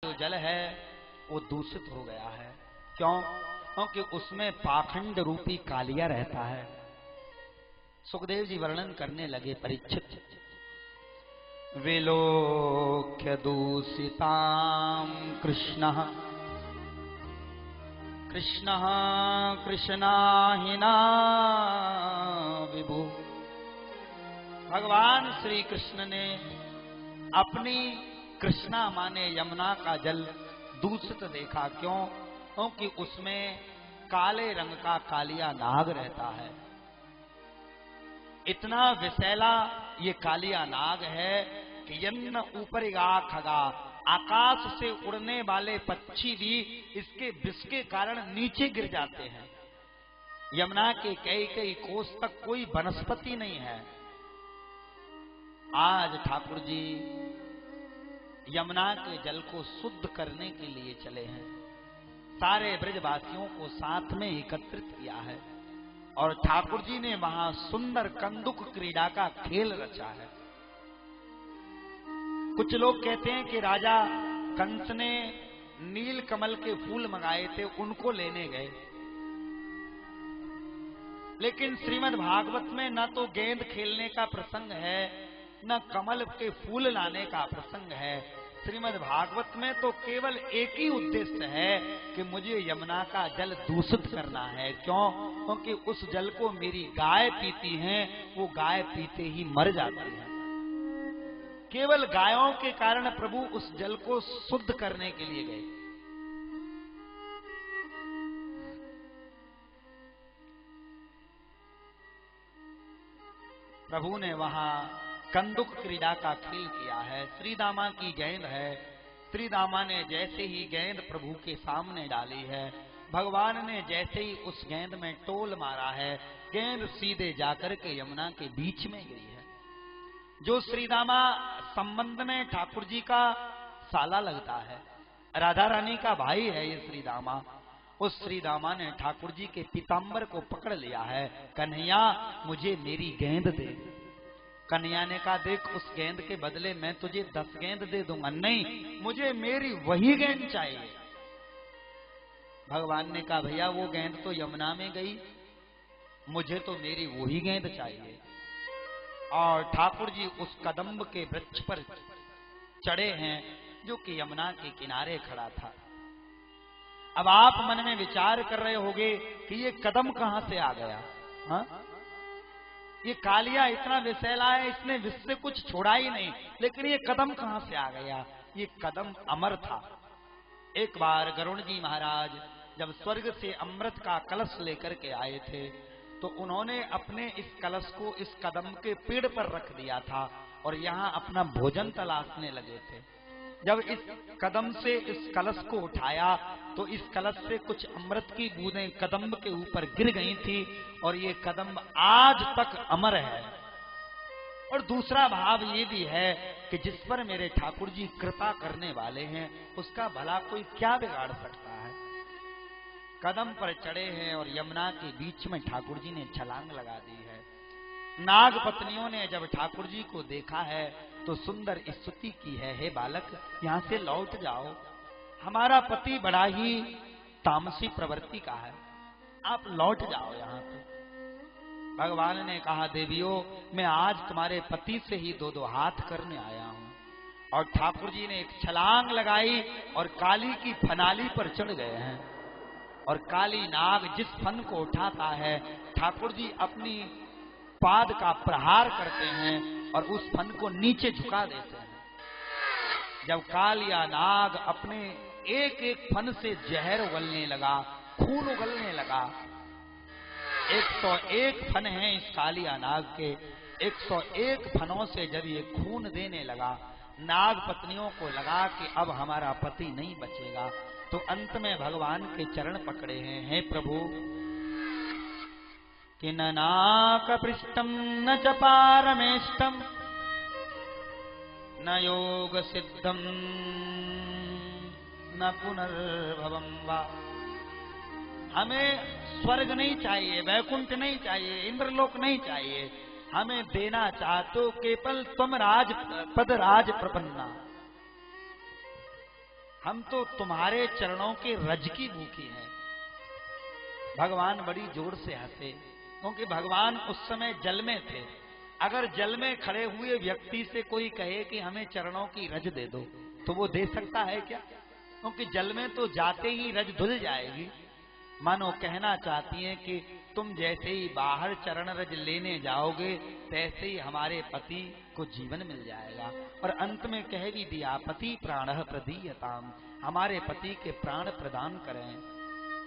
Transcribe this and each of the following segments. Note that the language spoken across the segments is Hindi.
जो जल है वो दूषित हो गया है। क्यों? क्योंकि उसमें पाखंड रूपी कालिया रहता है। सुखदेव जी वर्णन करने लगे, परीक्षित विलोक्य दूषितां कृष्ण कृष्ण कृष्णाहिना विभु। भगवान श्री कृष्ण ने अपनी कृष्णा माने यमुना का जल दूषित देखा। क्यों? क्योंकि उसमें काले रंग का कालिया नाग रहता है। इतना विषैला ये कालिया नाग है कि यन्न ऊपर खगा, आकाश से उड़ने वाले पक्षी भी इसके विष के कारण नीचे गिर जाते हैं। यमुना के कई कोस तक कोई वनस्पति नहीं है। आज ठाकुर जी यमुना के जल को शुद्ध करने के लिए चले हैं। सारे ब्रजवासियों को साथ में एकत्रित किया है और ठाकुर जी ने वहां सुंदर कंदुक क्रीड़ा का खेल रचा है। कुछ लोग कहते हैं कि राजा कंस ने नील कमल के फूल मंगाए थे, उनको लेने गए, लेकिन श्रीमद् भागवत में न तो गेंद खेलने का प्रसंग है न कमल के फूल लाने का प्रसंग है। श्रीमद् भागवत में तो केवल एक ही उद्देश्य है कि मुझे यमुना का जल दूषित करना है। क्यों? क्योंकि उस जल को मेरी गाय पीती हैं, वो गाय पीते ही मर जाती है। केवल गायों के कारण प्रभु उस जल को शुद्ध करने के लिए गए। प्रभु ने वहां कंदुक क्रीड़ा का खेल किया है। श्रीदामा की गेंद है। श्रीदामा ने जैसे ही गेंद प्रभु के सामने डाली है, भगवान ने जैसे ही उस गेंद में टोल मारा है, गेंद सीधे जाकर के यमुना के बीच में गिरी है। जो श्रीदामा संबंध में ठाकुर जी का साला लगता है, राधा रानी का भाई है ये श्रीदामा। उस श्रीदामा ने ठाकुर जी के पीताम्बर को पकड़ लिया है। कन्हैया मुझे मेरी गेंद दे। कन्हैया ने कहा, देख उस गेंद के बदले मैं तुझे 10 गेंद दे दूंगा। नहीं, मुझे मेरी वही गेंद चाहिए। भगवान ने कहा, भैया वो गेंद तो यमुना में गई, मुझे तो मेरी वही गेंद चाहिए। और ठाकुर जी उस कदम्ब के वृक्ष पर चढ़े हैं जो कि यमुना के किनारे खड़ा था। अब आप मन में विचार कर रहे होंगे कि ये कदम कहां से आ गया? हा? ये कालिया इतना विषैला है, इसने विष से कुछ छोड़ा ही नहीं, लेकिन ये कदम कहां से आ गया? ये कदम अमर था। एक बार गरुण जी महाराज जब स्वर्ग से अमृत का कलश लेकर के आए थे, तो उन्होंने अपने इस कलश को इस कदम के पेड़ पर रख दिया था और यहाँ अपना भोजन तलाशने लगे थे। जब इस कदम से इस कलश को उठाया तो इस कलश से कुछ अमृत की बूंदें कदम्ब के ऊपर गिर गई थी और ये कदम्ब आज तक अमर है। और दूसरा भाव ये भी है कि जिस पर मेरे ठाकुर जी कृपा करने वाले हैं उसका भला कोई क्या बिगाड़ सकता है। कदम पर चढ़े हैं और यमुना के बीच में ठाकुर जी ने छलांग लगा दी है। नाग पत्नियों ने जब ठाकुर जी को देखा है तो सुंदर स्तुति की है, हे बालक यहाँ से लौट जाओ, हमारा पति बड़ा ही तामसी प्रवृत्ति का है, आप लौट जाओ यहाँ पे। भगवान ने कहा, देवियों मैं आज तुम्हारे पति से ही 2-2 हाथ करने आया हूँ। और ठाकुर जी ने एक छलांग लगाई और काली की फनाली पर चढ़ गए हैं। और काली नाग जिस फन को उठाता है, ठाकुर जी अपनी पाद का प्रहार करते हैं और उस फन को नीचे झुका देते हैं। जब कालिया नाग अपने एक फन से जहर उगलने लगा, खून उगलने लगा, 101 फन है इस कालिया नाग के, 101 फनों से जब ये खून देने लगा, नाग पत्नियों को लगा कि अब हमारा पति नहीं बचेगा। तो अंत में भगवान के चरण पकड़े हैं, हे प्रभु कि न नाक पृष्ठम न च पारमेष्टम न योग सिद्धम न पुनर्भवम वा। हमें स्वर्ग नहीं चाहिए, वैकुंठ नहीं चाहिए, इंद्रलोक नहीं चाहिए, हमें देना चाहते हो केवल तुम राज पद राज प्रपन्ना। हम तो तुम्हारे चरणों के रज की भूखी हैं। भगवान बड़ी जोर से हंसे, क्योंकि भगवान उस समय जल में थे। अगर जल में खड़े हुए व्यक्ति से कोई कहे कि हमें चरणों की रज दे दो, तो वो दे सकता है क्या? क्योंकि जल में तो जाते ही रज धुल जाएगी। मानो कहना चाहती हैं कि तुम जैसे ही बाहर चरण रज लेने जाओगे, तैसे ही हमारे पति को जीवन मिल जाएगा। और अंत में कह भी दिया, पति प्राणः प्रदीयताम, हमारे पति के प्राण प्रदान करें।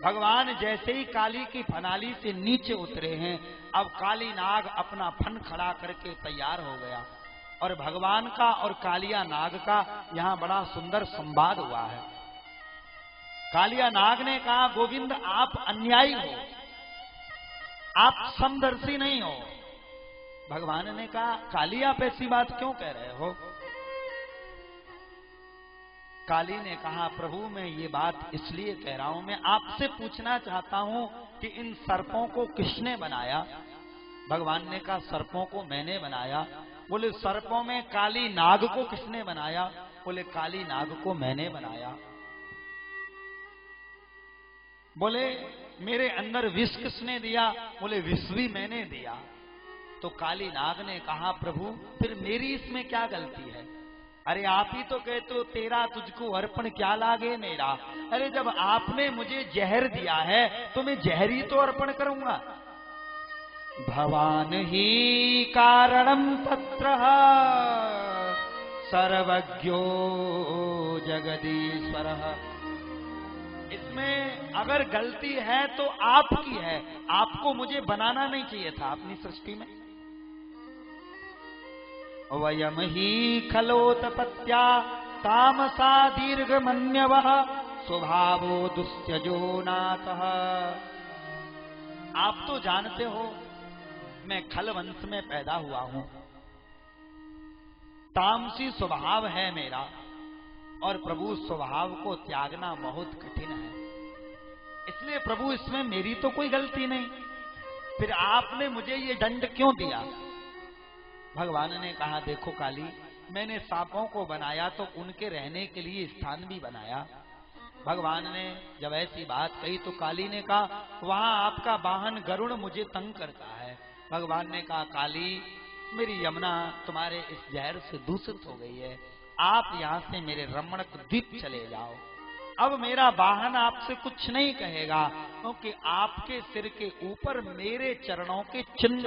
भगवान जैसे ही काली की फनाली से नीचे उतरे हैं, अब काली नाग अपना फन खड़ा करके तैयार हो गया। और भगवान का और कालिया नाग का यहाँ बड़ा सुंदर संवाद हुआ है। कालिया नाग ने कहा, गोविंद आप अन्यायी हो, आप समदर्शी नहीं हो। भगवान ने कहा, काली आप ऐसी बात क्यों कह रहे हो? काली ने कहा, प्रभु मैं ये बात इसलिए कह रहा हूं, मैं आपसे पूछना चाहता हूं कि इन सर्पों को किसने बनाया? भगवान ने कहा, सर्पों को मैंने बनाया। बोले, सर्पों में काली नाग को किसने बनाया? बोले, काली नाग को मैंने बनाया। बोले, मेरे अंदर विष किसने दिया? बोले, विष भी मैंने दिया। तो काली नाग ने कहा, प्रभु फिर मेरी इसमें क्या गलती है? अरे आप ही तो कहते हो तेरा तुझको अर्पण क्या लागे मेरा। अरे जब आपने मुझे जहर दिया है तो मैं जहर ही तो अर्पण करूंगा। भवान ही कारणम तत्र सर्वज्ञो जगदीश्वर। इसमें अगर गलती है तो आपकी है, आपको मुझे बनाना नहीं चाहिए था अपनी सृष्टि में। वयम ही खलोतपत्या तामसा दीर्घमन्यवः स्वभावो दुस्त्यजो नाथः। आप तो जानते हो मैं खल वंश में पैदा हुआ हूं, तामसी स्वभाव है मेरा, और प्रभु स्वभाव को त्यागना बहुत कठिन है। इसलिए प्रभु इसमें मेरी तो कोई गलती नहीं, फिर आपने मुझे ये दंड क्यों दिया? भगवान ने कहा, देखो काली, मैंने सांपों को बनाया तो उनके रहने के लिए स्थान भी बनाया। भगवान ने जब ऐसी बात कही तो काली ने कहा, वहां आपका वाहन गरुड़ मुझे तंग करता है। भगवान ने कहा, काली मेरी यमुना तुम्हारे इस जहर से दूषित हो गई है, आप यहां से मेरे रमणक द्वीप चले जाओ। अब मेरा वाहन आपसे कुछ नहीं कहेगा, क्योंकि आपके सिर के ऊपर मेरे चरणों के चिन्ह